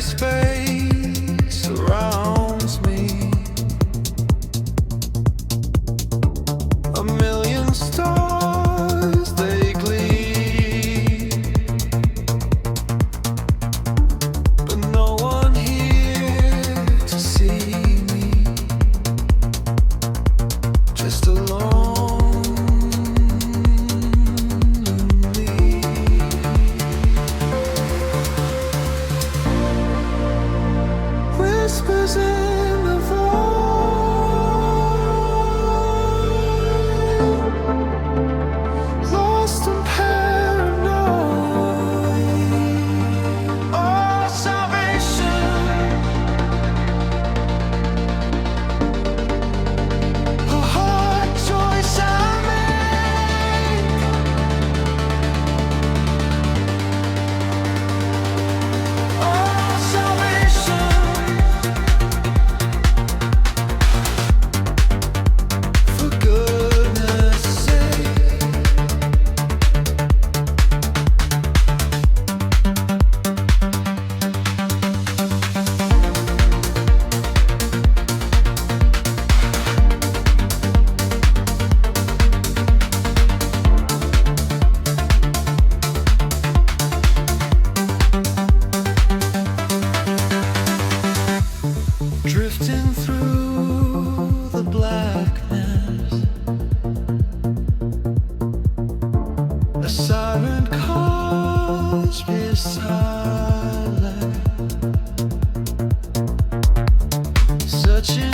space surrounds me. A million stars they gleam, but no one here to see me. Just alone. Whispers in the void, lost and paranoid. Oh, salvation, a hard choice I made. Oh, salvation. For goodness sake, drifting through the blackness, a siren calls me silent, searching